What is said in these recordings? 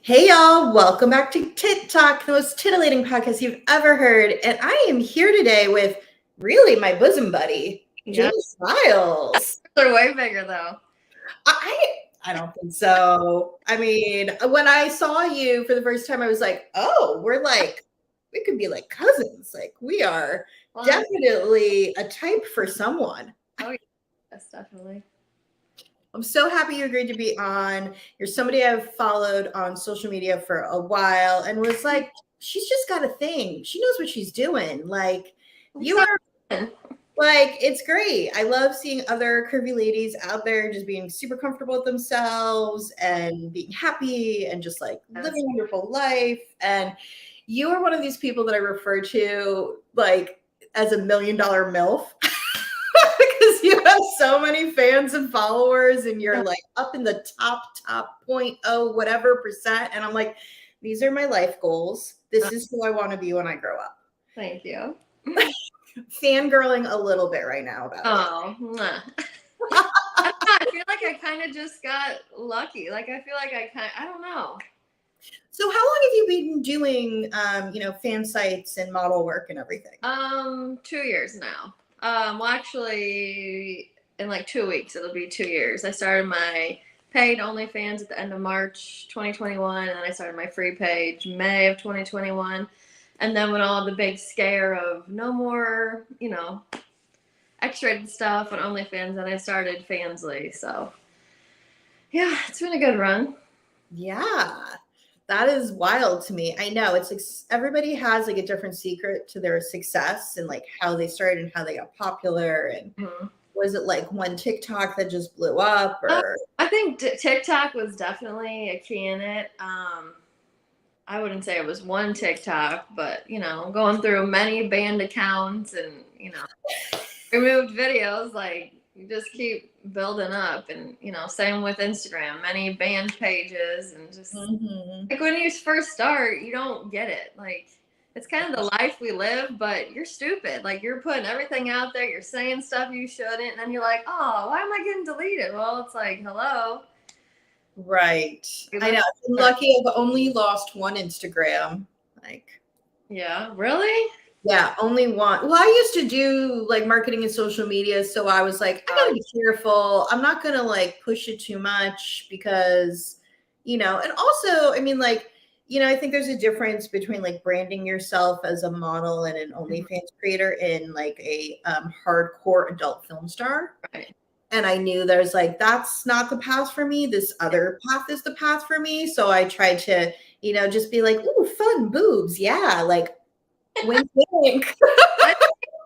Hey y'all, welcome back to Tit Talk, the most titillating podcast you've ever heard. And I am here today with really my bosom buddy, Yeah, Jaimie Smiles. they're way bigger though. I I don't think so. I mean, when I saw you for the first time, I was like, oh, we could be like cousins. Like we are Well, definitely a type for someone. oh yeah, yes, definitely. I'm so happy you agreed to be on. You're somebody I've followed on social media for a while and was like, she's just got a thing. She knows what she's doing. Like, you So, are like, it's great. I love seeing other curvy ladies out there just being super comfortable with themselves and being happy and just like yes. living a wonderful life. And you are one of these people that I refer to like as $1 million MILF because you have so many fans and followers and you're like up in the top point oh whatever percent. And I'm like, these are my life goals. This is who I want to be when I grow up. Thank you. Fangirling a little bit right now about Oh, mwah. I feel like I kind of just got lucky. Like I feel like I don't know. So how long have you been doing fan sites and model work and everything? 2 years now. Well, actually, in like 2 weeks, it'll be 2 years. I started my paid OnlyFans at the end of March 2021, and then I started my free page May of 2021. And then when all the big scare of no more, X-rated stuff on OnlyFans, and I started Fansly. So, yeah, it's been a good run. Yeah. That is wild to me. I know it's like everybody has like a different secret to their success and like how they started and how they got popular. And Mm-hmm. was it like one TikTok that just blew up or? I think TikTok was definitely a key in it. I wouldn't say it was one TikTok, but going through many banned accounts and removed videos, like you just keep building up. And same with Instagram, many banned pages, and just like when you first start, you don't get it. Like it's kind of the life we live, but you're stupid. Like you're putting everything out there, you're saying stuff you shouldn't, and then you're like, oh, why am I getting deleted? Well, it's like, hello. Right. I know. I'm lucky I've only lost one Instagram. Like, yeah, really? yeah, only one. Well, I used to do like marketing and social media. So I was like, I gotta be careful. I'm not gonna like push it too much because, and also, I mean, like, I think there's a difference between like branding yourself as a model and an OnlyFans creator in like a hardcore adult film star. Right. And I knew there's like, that's not the path for me. This other path is the path for me. So I tried to, just be like, ooh, fun boobs. Yeah. Like, wink, wink.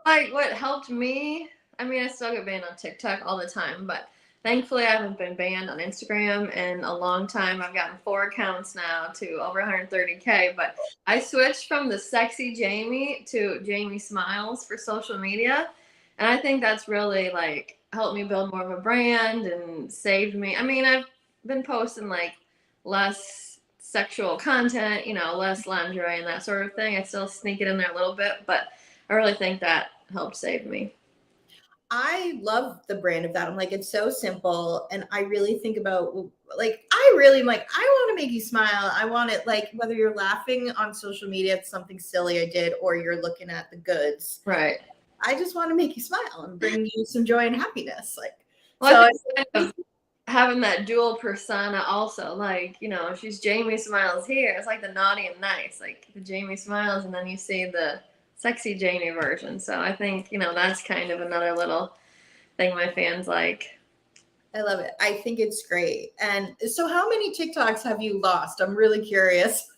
Like what helped me, I mean, I still get banned on TikTok all the time, but thankfully I haven't been banned on Instagram in a long time. I've gotten 4 accounts now to over 130K, but I switched from the sexy Jaimie to Jaimie Smiles for social media. And I think that's really like helped me build more of a brand and saved me. I mean, I've been posting like less sexual content, less lingerie and that sort of thing. I still sneak it in there a little bit, but I really think that helped save me. I love the brand of that. I'm like, it's so simple. And I really think about like, I really am like, I want to make you smile. I want it like whether you're laughing on social media at something silly I did or you're looking at the goods. Right. I just want to make you smile and bring you some joy and happiness. Like, Well, so I think having that dual persona also, like, she's Jaimie Smiles here. It's like the naughty and nice, like the Jaimie Smiles, and then you see the sexy Jaimie version. So I think, that's kind of another little thing my fans like. I love it. I think it's great. And so how many TikToks have you lost? I'm really curious.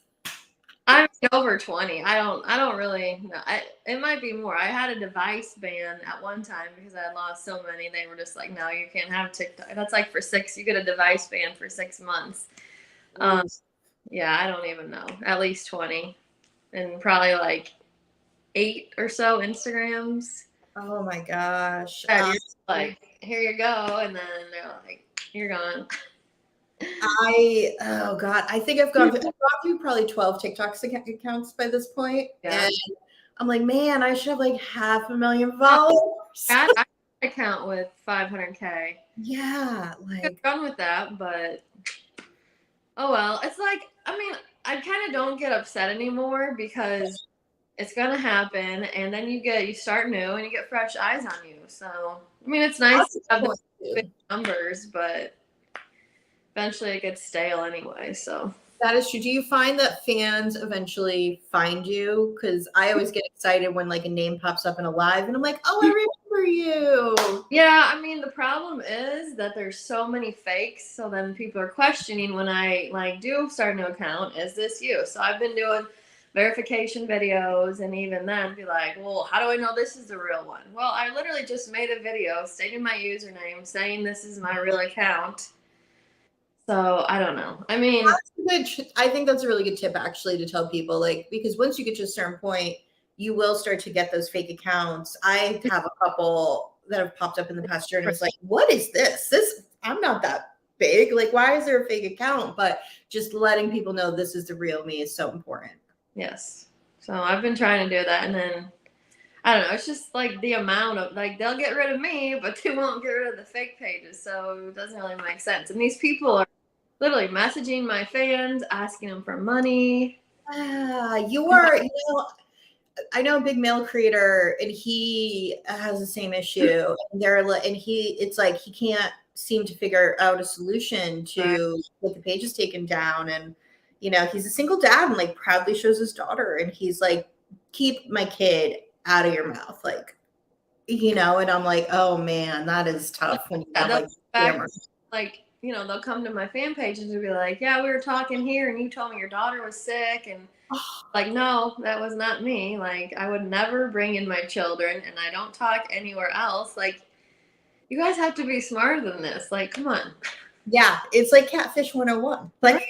I'm over 20. I don't really know. It might be more. I had a device ban at one time because I had lost so many. They were just like, no, you can't have TikTok. That's like you get a device ban for 6 months. Yeah, I don't even know. At least 20. And probably like 8 or so Instagrams. Oh my gosh. You're like, here you go. And then they're like, you're gone. Oh God, I think I've gone through probably 12 TikTok accounts by this point. Yeah. And I'm like, man, I should have like 500,000 followers. I have an account with 500K. Yeah, Good run with that, but oh well. It's like, I mean, kind of don't get upset anymore because it's gonna happen, and then you start new and you get fresh eyes on you. So I mean, it's nice to have the big numbers, but eventually it gets stale anyway. So that is true. Do you find that fans eventually find you? Because I always get excited when like a name pops up in a live, and I'm like, oh, I remember you. yeah, I mean, the problem is that there's so many fakes. So then people are questioning when I like do start a new account, is this you? So I've been doing verification videos, and even then be like, well, how do I know this is the real one? Well, I literally just made a video stating my username, saying this is my real account. So I don't know. I mean, I think that's a really good tip actually to tell people, like, because once you get to a certain point, you will start to get those fake accounts. I have a couple that have popped up in the past year, and it was like, what is this? I'm not that big. Like, why is there a fake account? But just letting people know this is the real me is so important. yes. So I've been trying to do that, and then I don't know. It's just like the amount of like they'll get rid of me, but they won't get rid of the fake pages. So it doesn't really make sense. And these people are literally messaging my fans, asking them for money. I know a big mail creator, and he has the same issue. And it's like he can't seem to figure out a solution to get the pages taken down. And he's a single dad and like proudly shows his daughter, and he's like, keep my kid out of your mouth, like, and I'm like, oh man, that is tough when you have like they'll come to my fan pages and be like, yeah, we were talking here and you told me your daughter was sick, and like, no, that was not me. Like, I would never bring in my children, and I don't talk anywhere else. Like, you guys have to be smarter than this. Like, come on. Yeah, it's like Catfish 101. Like,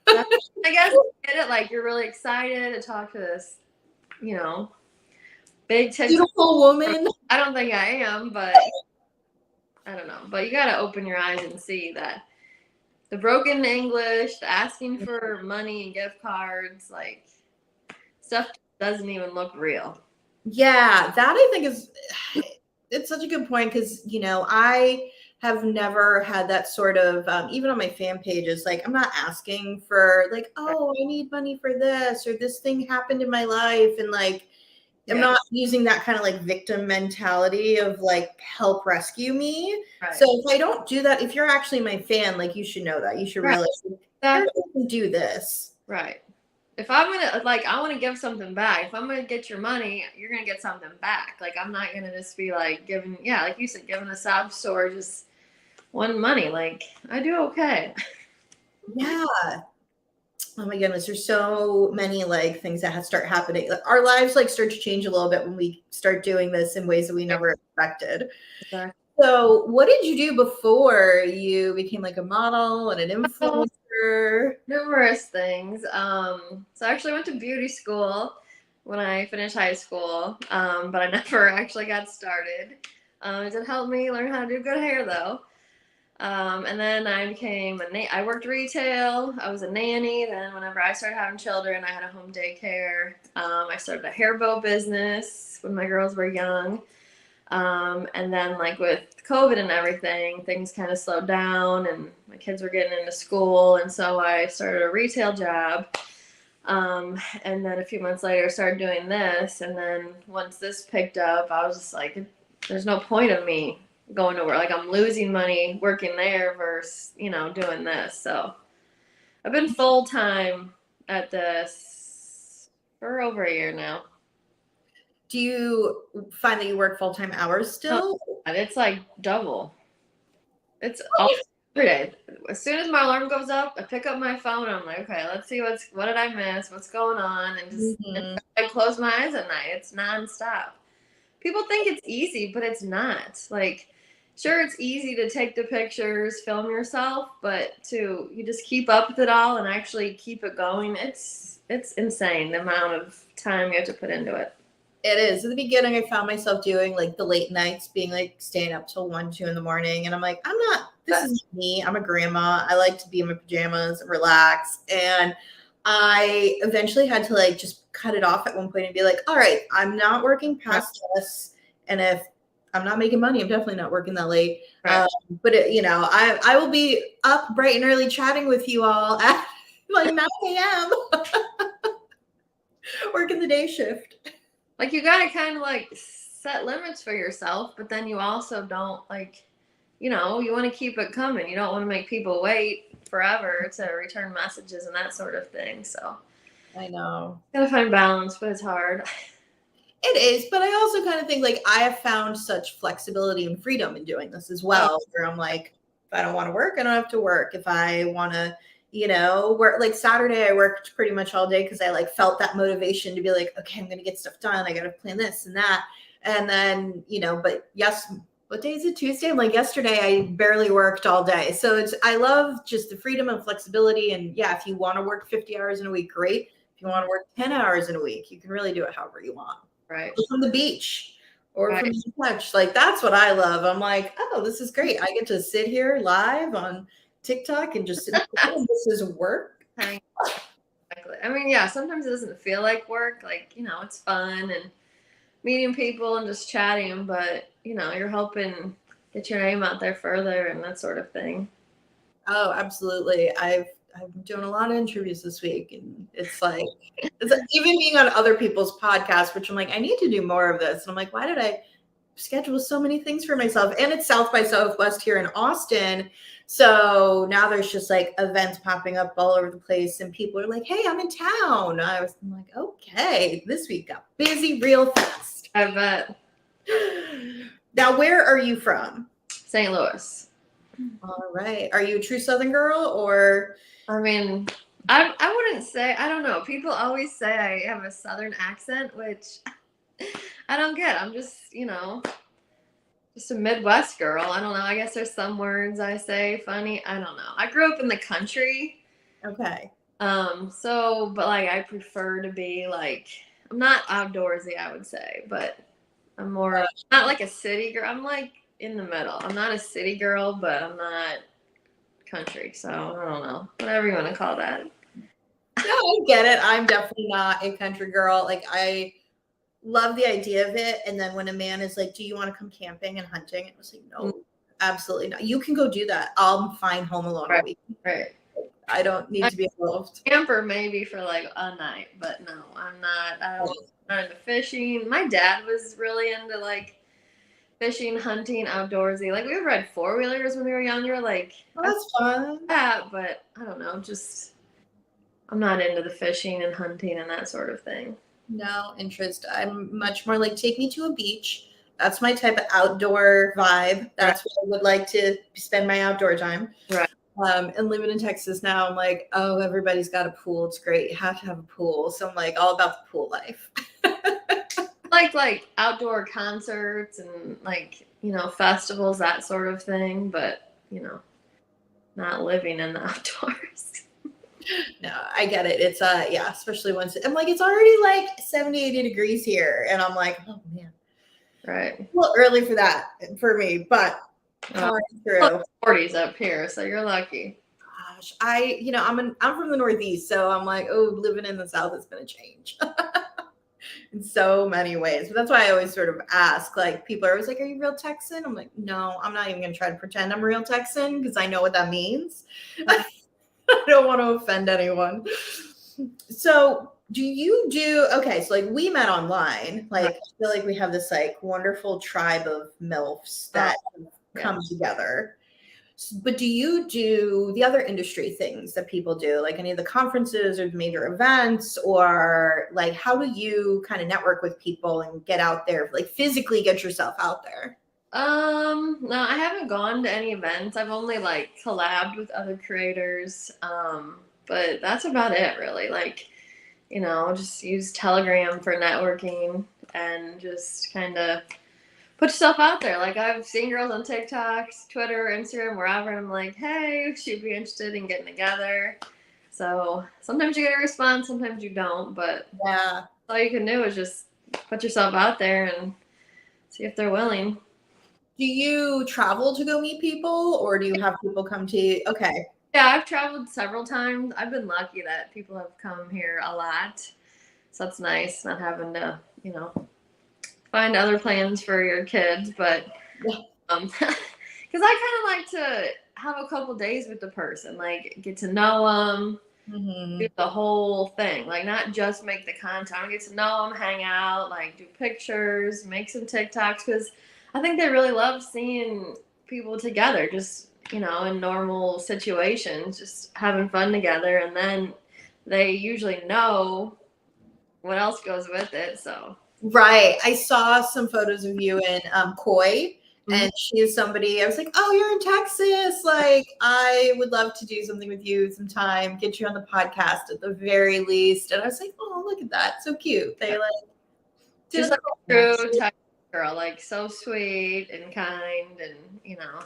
I guess I get it. Like, you're really excited to talk to this, big beautiful woman. I don't think I am, but I don't know. But you got to open your eyes and see that the broken English, the asking for money and gift cards, like stuff doesn't even look real. Yeah, that I think it's such a good point, because I have never had that sort of even on my fan pages, like I'm not asking for like, oh, I need money for this, or this thing happened in my life, and like I'm not using that kind of like victim mentality of like help rescue me. Right. So if I don't do that, if you're actually my fan, like you should know that. You should realize I can do this. Right. If I'm gonna I want to give something back. If I'm gonna get your money, you're gonna get something back. Like I'm not gonna just be like giving, like you said, giving a sob store just one money. Like I do okay. Yeah. Oh my goodness, there's so many like things that start happening. Like, our lives like start to change a little bit when we start doing this in ways that we never expected. Exactly. So what did you do before you became like a model and an influencer? Numerous things. So I actually went to beauty school when I finished high school, but I never actually got started. It did help me learn how to do good hair though. And then I became I worked retail. I was a nanny. Then whenever I started having children, I had a home daycare. I started a hair bow business when my girls were young. And then like with COVID and everything, things kind of slowed down and my kids were getting into school. And so I started a retail job. And then a few months later, I started doing this. And then once this picked up, I was just like, there's no point of me going to work. Like I'm losing money working there versus, doing this. So I've been full-time at this for over a year now. Do you find that you work full-time hours still? And it's like double. It's all every day. As soon as my alarm goes up, I pick up my phone and I'm like, okay, let's see what did I miss? What's going on? And just and I close my eyes at night. It's nonstop. People think it's easy, but it's not. Like, sure, it's easy to take the pictures, film yourself, but you just keep up with it all and actually keep it going. It's insane the amount of time you have to put into it. It is. At the beginning, I found myself doing like the late nights, being like staying up till 1, 2 in the morning. And I'm like, this is me. I'm a grandma. I like to be in my pajamas and relax. And I eventually had to like just cut it off at one point and be like, all right, I'm not working past this. And if I'm not making money, I'm definitely not working that late. Right. But I will be up bright and early chatting with you all at like 9 a.m. Working the day shift. Like, you gotta kind of like set limits for yourself, but then you also don't like, you want to keep it coming. You don't want to make people wait forever to return messages and that sort of thing. So I know. gotta find balance, but it's hard. It is, but I also kind of think like I have found such flexibility and freedom in doing this as well, where I'm like, if I don't want to work, I don't have to work. If I want to, work like Saturday, I worked pretty much all day because I like felt that motivation to be like, okay, I'm going to get stuff done. I got to plan this and that. And then, but yes, what day is it? Tuesday? I'm like, yesterday I barely worked all day. So I love just the freedom and flexibility. And yeah, if you want to work 50 hours in a week, great. If you want to work 10 hours in a week, you can really do it however you want. Right. From the beach or from the couch. Like, that's what I love. I'm like, oh, this is great. I get to sit here live on TikTok and just sit this is work. Exactly. I mean, yeah, sometimes it doesn't feel like work. Like, it's fun and meeting people and just chatting, but, you're helping get your name out there further and that sort of thing. Oh, absolutely. I'm doing a lot of interviews this week, and it's like even being on other people's podcasts, which I'm like, I need to do more of this. And I'm like, why did I schedule so many things for myself? And it's South by Southwest here in Austin. So now there's just like events popping up all over the place, and people are like, hey, I'm in town. I'm like, okay, this week got busy real fast. I bet. Now, where are you from? St. Louis. All right. Are you a true Southern girl, or? I mean, I wouldn't say, I don't know. People always say I have a Southern accent, which I don't get. I'm just, just a Midwest girl. I don't know. I guess there's some words I say funny. I don't know. I grew up in the country. Okay. But like I prefer to be like, I'm not outdoorsy, I would say, but I'm more not like a city girl. I'm like in the middle. I'm not a city girl, but I'm not country. So I don't know. Whatever you want to call that. No, I get it. I'm definitely not a country girl. Like, I love the idea of it. And then when a man is like, do you want to come camping and hunting? It was like, no, absolutely not. You can go do that. I'm fine home alone all week. Right. I don't need to be involved. Camper maybe for like a night, but no, I'm not. I'm not into fishing. My dad was really into like fishing, hunting, outdoorsy. Like, we would ride 4-wheelers when we were younger. Like, that's fun. But I don't know. Just I'm not into the fishing and hunting and that sort of thing. No interest. I'm much more like, take me to a beach. That's my type of outdoor vibe. That's what I would like to spend my outdoor time. Right. And living in Texas now, I'm like, oh, everybody's got a pool. It's great. You have to have a pool. So I'm like all about the pool life. like outdoor concerts and like, festivals, that sort of thing. But, not living in the outdoors. No, I get it. It's especially once I'm like, it's already like 70, 80 degrees here. And I'm like, oh man. Right. Well, early for that for me, but through 40s up here, so you're lucky. Gosh, I'm from the Northeast, so I'm like, oh, living in the South is gonna change in so many ways. But that's why I always sort of ask, like, people are always like, are you real Texan? I'm like, no, I'm not even gonna try to pretend I'm real Texan because I know what that means. I don't want to offend anyone. So so like we met online, like I feel like we have this like wonderful tribe of MILFs that come together. But do you do the other industry things that people do, like any of the conferences or the major events, or like how do you kind of network with people and get out there, like physically get yourself out there? No, I haven't gone to any events. I've only like collabed with other creators. But that's about it really. Like, just use Telegram for networking and just kind of put yourself out there. Like, I've seen girls on TikTok, Twitter, Instagram, wherever, and I'm like, hey, she'd be interested in getting together. So sometimes you get a response, sometimes you don't, but all you can do is just put yourself out there and see if they're willing. Do you travel to go meet people, or do you have people come to you? Okay. Yeah, I've traveled several times. I've been lucky that people have come here a lot. So that's nice, not having to, find other plans for your kids. But because I kind of like to have a couple days with the person, like get to know them, Mm-hmm. do the whole thing, like not just make the content. I get to know them, hang out, like do pictures, make some TikToks, because I think they really love seeing people together, just in normal situations, just having fun together, and then they usually know what else goes with it. So Right. I saw some photos of you in Koi, Mhm. and she is somebody I was like, oh, you're in Texas. Like, I would love to do something with you sometime, get you on the podcast at the very least. And I was like, oh, look at that. So cute. They like did She's a like a callback. true Texas girl, like so sweet and kind, and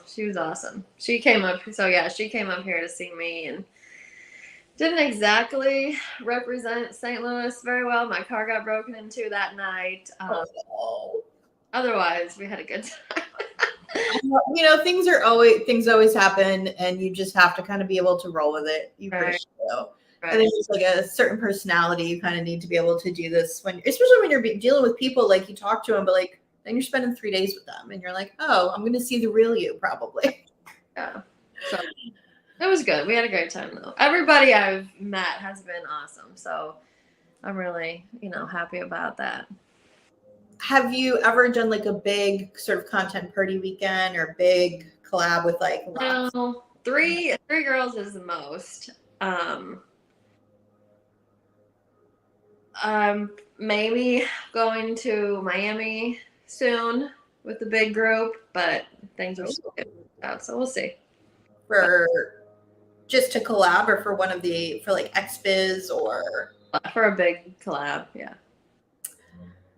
she was awesome. She came up, so yeah, she came up here to see me, and didn't exactly represent St. Louis very well. My car got broken into that night. Oh, Otherwise, we had a good time. things always happen, and you just have to kind of be able to roll with it. You for Right, sure. I right. think it's like a certain personality. You kind of need to be able to do this especially when you're dealing with people. Like you talk to them, but like then you're spending 3 days with them, and you're like, oh, I'm going to see the real you, probably. Yeah. So it was good. We had a great time though. Everybody I've met has been awesome. So I'm really, happy about that. Have you ever done like a big sort of content party weekend or big collab with like lots? No, three girls is the most. Um, I'm maybe going to Miami soon with the big group, but things are still getting out, so we'll see. For just to collab or for for like XBiz or But for a big collab, yeah.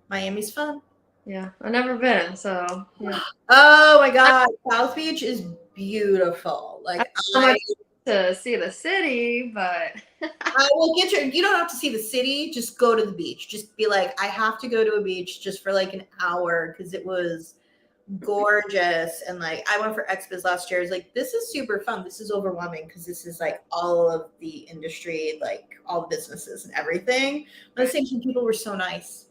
Miami's fun. Yeah, I've never been, so yeah. Oh my God. South Beach is beautiful. I Like don't know much to see the city, but I will you don't have to see the city. Just go to the beach. Just be like, I have to go to a beach just for like an hour because it was gorgeous. And like, I went for XBiz last year. I was like, this is super fun. This is overwhelming because this is like all of the industry, like all the businesses and everything. But at the same time, people were so nice.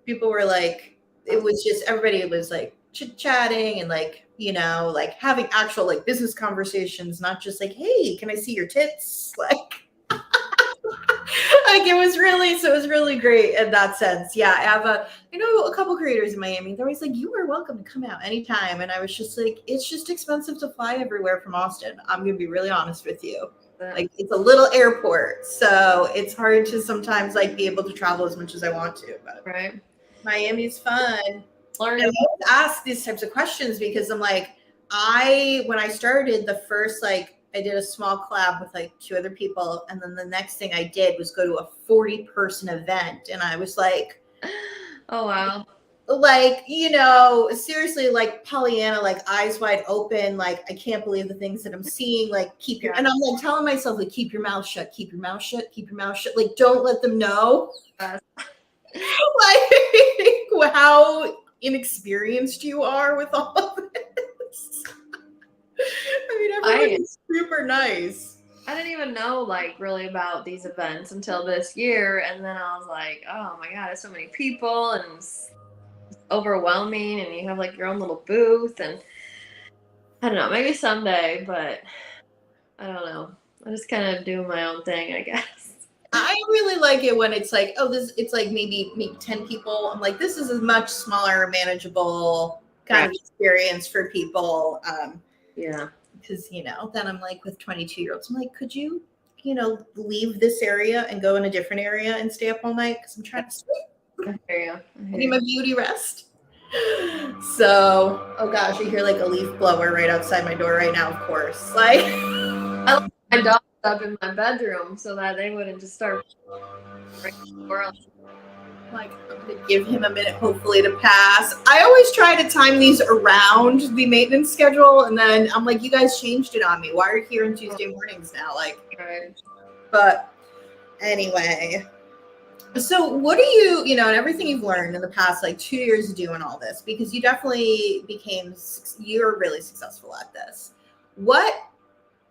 People were like, it was just everybody was like chit chatting and like, like having actual like business conversations, not just like, hey, can I see your tits? Like it was really great in that sense. Yeah, I have a couple creators in Miami. They're always like, you are welcome to come out anytime. And I was just like, it's just expensive to fly everywhere from Austin. I'm gonna be really honest with you. Like it's a little airport, so it's hard to sometimes like be able to travel as much as I want to. But right. Miami's fun. Learn. I always ask these types of questions because I'm like, when I started the first, like, I did a small collab with like 2 other people. And then the next thing I did was go to a 40-person event. And I was like, Oh, wow. like, seriously, like Pollyanna, like eyes wide open. Like, I can't believe the things that I'm seeing. Like, and I'm like telling myself, like, keep your mouth shut, keep your mouth shut, keep your mouth shut. Like, don't let them know. Like, how inexperienced you are with all of this. I mean, everyone's super nice. I didn't even know like really about these events until this year, and then I was like, oh my God, there's so many people and it's overwhelming, and you have like your own little booth, and I don't know, maybe someday, but I don't know. I just kind of do my own thing, I guess. I really like it when it's like, it's like maybe 10 people. I'm like, this is a much smaller, manageable kind of experience for people. Yeah. Because, then I'm like with 22-year-olds, I'm like, could you, leave this area and go in a different area and stay up all night? Because I'm trying to sleep. I hear you. I need my beauty rest. So, oh gosh, I hear like a leaf blower right outside my door right now, of course. Like, I like my dogs up in my bedroom so that they wouldn't just start breaking the world. Like, I'm going to give him a minute, hopefully, to pass. I always try to time these around the maintenance schedule, and then I'm like, you guys changed it on me. Why are you here on Tuesday mornings now? Like, right. But anyway, so what do you, and everything you've learned in the past like 2 years doing all this, because you definitely you're really successful at this. What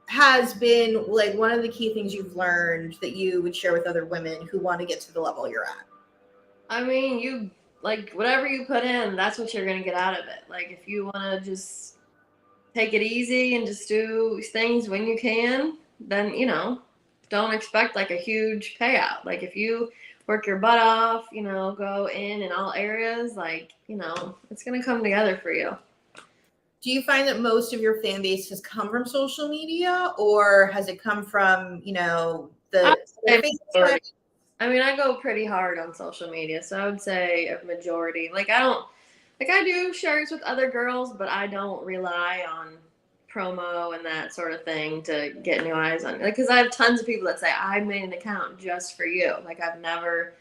has been like one of the key things you've learned that you would share with other women who want to get to the level you're at? I mean, you like whatever you put in, that's what you're going to get out of it. Like if you want to just take it easy and just do things when you can, then, don't don't expect like a huge payout. Like if you work your butt off, you know, go in all areas, like, you know, it's going to come together for you. Do you find that most of your fan base has come from social media, or has it come from, you know, the Facebook? I mean, I go pretty hard on social media, so I would say a majority. Like I do shares with other girls, but I don't rely on promo and that sort of thing to get new eyes on. Like, because I have tons of people that say I made an account just for you. Like, I've never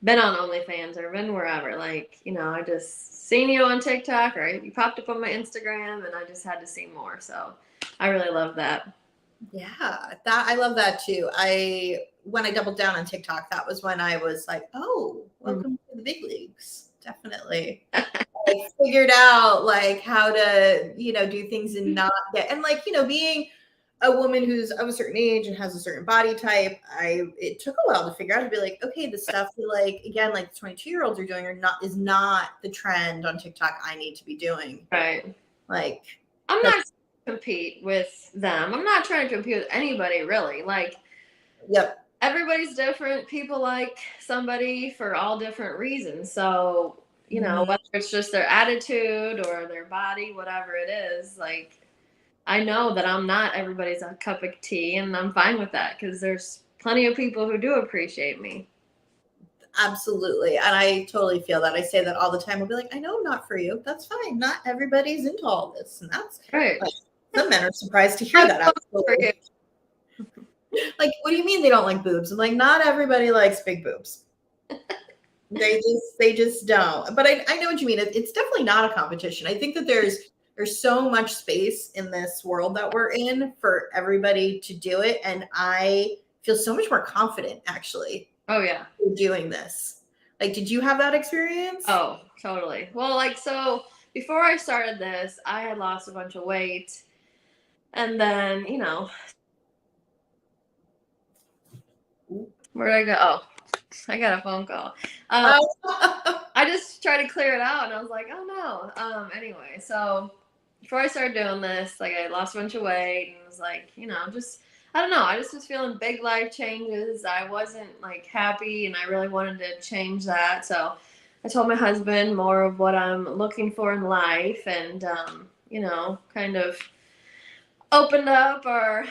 been on OnlyFans or been wherever. Like, you know, I just seen you on TikTok or you popped up on my Instagram, and I just had to see more. So I really love that. Yeah, I love that too. When I doubled down on TikTok, that was when I was like, oh, welcome to the big leagues. Definitely. I figured out like how to, you know, do things and not get, and like, you know, being a woman who's of a certain age and has a certain body type, it took a while to figure out to be like, okay, the stuff that like, again, like 22-year-olds are doing is not the trend on TikTok I need to be doing. Right. Like, I'm not compete with them. I'm not trying to compete with anybody really. Like, yep. Everybody's different. People like somebody for all different reasons. So, you know, whether it's just their attitude or their body, whatever it is, like, I know that I'm not everybody's a cup of tea, and I'm fine with that because there's plenty of people who do appreciate me. Absolutely. And I totally feel that. I say that all the time. I'll be like, I know I'm not for you. That's fine. Not everybody's into all this. And that's right. Like, some men are surprised to hear that. Absolutely. Like, what do you mean they don't like boobs? I'm like, not everybody likes big boobs. They just don't. But I know what you mean. It's definitely not a competition. I think that there's so much space in this world that we're in for everybody to do it. And I feel so much more confident actually. Oh yeah. Doing this. Like, did you have that experience? Oh, totally. Well, like, so before I started this, I had lost a bunch of weight. And then, you know, where did I go? Oh, I got a phone call. I just tried to clear it out, and I was like, oh no. Anyway, so before I started doing this, like, I lost a bunch of weight, and was like, you know, just, I don't know. I just was feeling big life changes. I wasn't like happy, and I really wanted to change that. So I told my husband more of what I'm looking for in life, and you know, kind of opened up our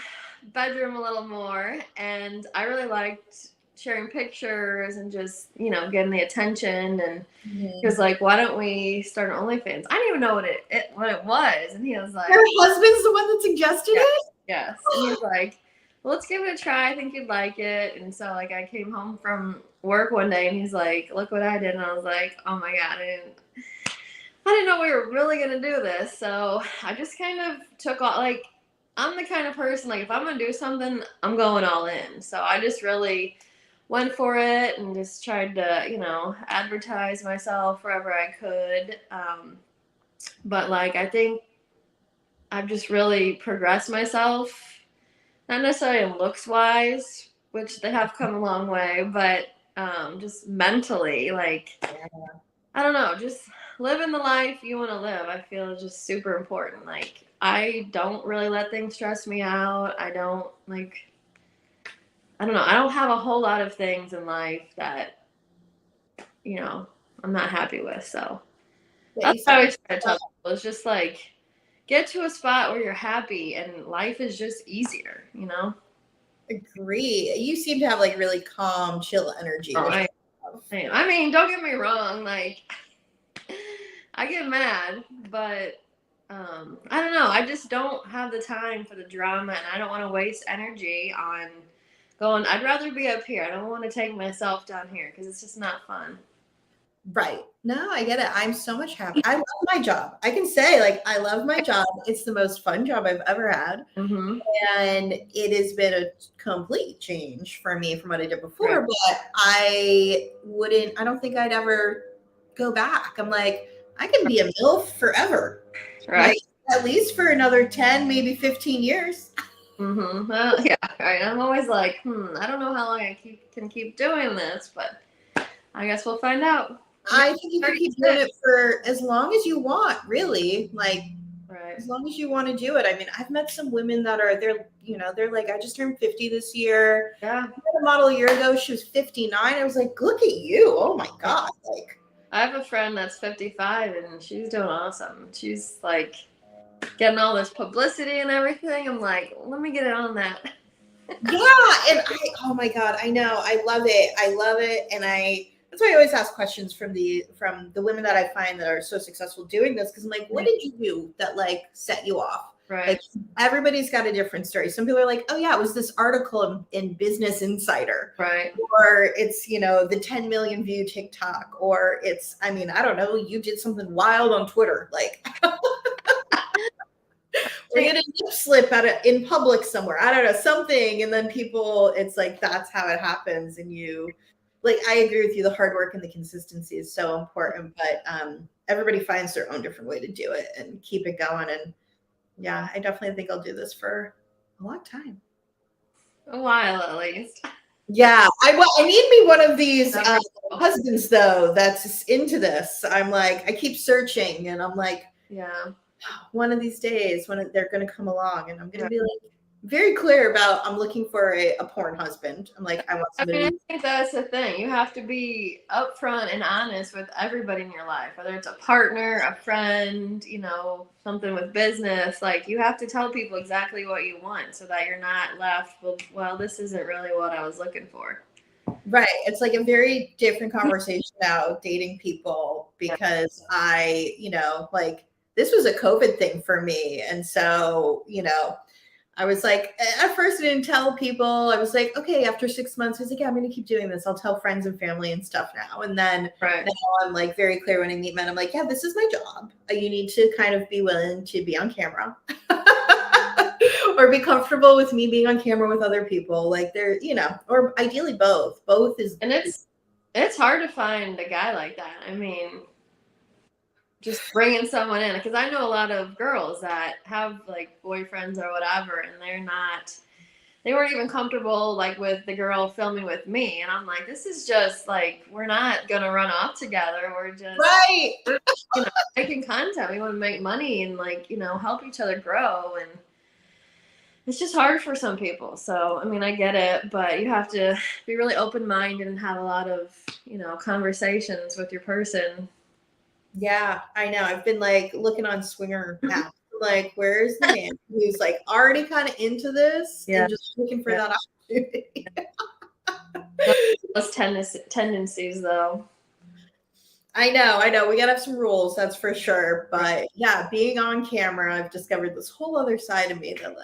bedroom a little more, and I really liked sharing pictures and just, you know, getting the attention. And he was like, why don't we start an OnlyFans? I didn't even know what it was. And he was like, your husband's the one that suggested it? Yes. And he was like, well, let's give it a try. I think you'd like it. And so like I came home from work one day, and he's like, look what I did. And I was like, oh my God, I didn't know we were really gonna do this. So I just kind of took all, like, I'm the kind of person, like, if I'm gonna do something, I'm going all in. So I just really went for it and just tried to, you know, advertise myself wherever I could. But like, I think I've just really progressed myself, not necessarily in looks wise, which they have come a long way, but just mentally, like, I don't know, just living the life you want to live, I feel is just super important. Like, I don't really let things stress me out. I don't, like, I don't know. I don't have a whole lot of things in life that, you know, I'm not happy with. So that's how I always try to tell people. It's just like, get to a spot where you're happy and life is just easier, you know? Agree. You seem to have like really calm, chill energy. Oh, I mean, don't get me wrong. Like, I get mad, but I don't know. I just don't have the time for the drama, and I don't want to waste energy on going. I'd rather be up here. I don't want to take myself down here because it's just not fun. Right. No, I get it. I'm so much happier. I love my job. I can say, like, I love my job. It's the most fun job I've ever had. Mm-hmm. And it has been a complete change for me from what I did before. Right. But I don't think I'd ever go back. I'm like, I can be a MILF forever. Right. Like, at least for another 10, maybe 15 years. Mm-hmm. Well, yeah. Right. I'm always like, I don't know how long I can keep doing this, but I guess we'll find out. I think you can keep doing it for as long as you want, really. Like, Right. As long as you want to do it. I mean, I've met some women that are they're like, I just turned 50 this year. Yeah. I met a model a year ago. She was 59. I was like, look at you. Oh my God. Like, I have a friend that's 55 and she's doing awesome. She's like getting all this publicity and everything. I'm like, let me get it on that. yeah. And oh my God, I know. I love it. I love it. And that's why I always ask questions from the women that I find that are so successful doing this. Cause I'm like, what did you do that like set you off? Right. Like everybody's got a different story. Some people are like, oh yeah, it was this article in Business Insider. Right. Or it's, the 10 million view TikTok, or it's, I mean, I don't know, you did something wild on Twitter. Like, or you did a lip slip in public somewhere. I don't know, something. And then people, it's like, that's how it happens. And I agree with you. The hard work and the consistency is so important, but everybody finds their own different way to do it and keep it going. And yeah, I definitely think I'll do this for a long time. A while at least. Yeah, I need me one of these husbands though that's into this. I'm like, I keep searching, and I'm like, yeah, one of these days when they're going to come along, and I'm going to be like very clear about I'm looking for a porn husband. I'm like, I want somebody. I think that's the thing. You have to be upfront and honest with everybody in your life, whether it's a partner, a friend, something with business. Like, you have to tell people exactly what you want so that you're not left with, well, this isn't really what I was looking for. Right. It's like a very different conversation now dating people, because this was a COVID thing for me. And so, I was like, at first I didn't tell people. I was like, okay, after 6 months, I was like, yeah, I'm going to keep doing this. I'll tell friends and family and stuff now. And then now I'm like very clear when I meet men. I'm like, yeah, this is my job. You need to kind of be willing to be on camera or be comfortable with me being on camera with other people. Like or ideally both. Both is. And it's hard to find a guy like that. I mean, just bringing someone in, because I know a lot of girls that have like boyfriends or whatever, and they weren't even comfortable like with the girl filming with me, and I'm like, this is just like, we're not gonna run off together, we're just making content, we want to make money and help each other grow, and it's just hard for some people. So I mean, I get it, but you have to be really open-minded and have a lot of conversations with your person. Yeah, I know. I've been like looking on Swinger apps, like, where's the man who's like already kind of into this and just looking for that opportunity. Those tendencies, though. I know. We gotta have some rules, that's for sure. But yeah, being on camera, I've discovered this whole other side of me that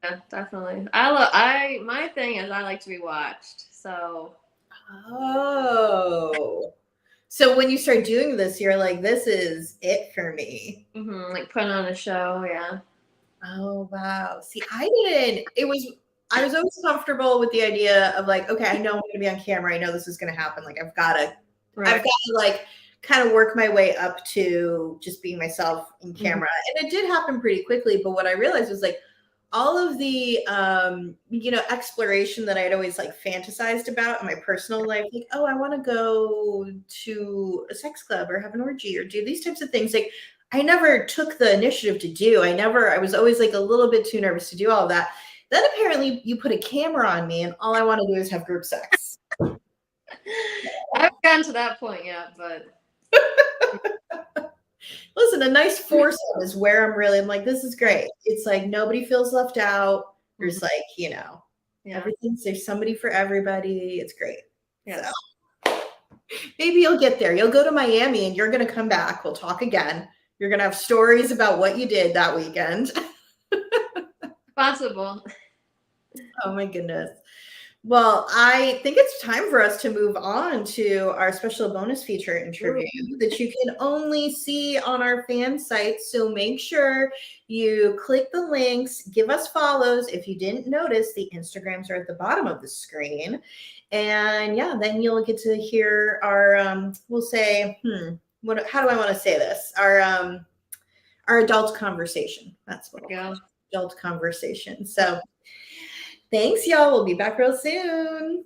yeah, definitely. My thing is I like to be watched. So. Oh. So when you start doing this, you're like, this is it for me. Mm-hmm, like putting on a show, yeah. Oh, wow. See, I was always comfortable with the idea of like, okay, I know I'm going to be on camera. I know this is going to happen. Like, I've got to like kind of work my way up to just being myself in camera. Mm-hmm. And it did happen pretty quickly. But what I realized was like, all of the exploration that I'd always like fantasized about in my personal life, like, oh, I want to go to a sex club or have an orgy or do these types of things. Like, I never took the initiative to do. I was always like a little bit too nervous to do all of that. Then apparently you put a camera on me and all I want to do is have group sex. I haven't gotten to that point yet, but listen, a nice foursome is where I'm like, this is great. It's like nobody feels left out. There's like, there's somebody for everybody. It's great. Yeah. So maybe you'll get there. You'll go to Miami and you're going to come back. We'll talk again. You're going to have stories about what you did that weekend. Possible. Oh my goodness. Well, I think it's time for us to move on to our special bonus feature interview that you can only see on our fan site. So make sure you click the links, give us follows. If you didn't notice, the Instagrams are at the bottom of the screen. And yeah, then you'll get to hear our, we'll say, how do I want to say this? Our adult conversation. That's what we'll call it. Adult conversation. So thanks, y'all. We'll be back real soon.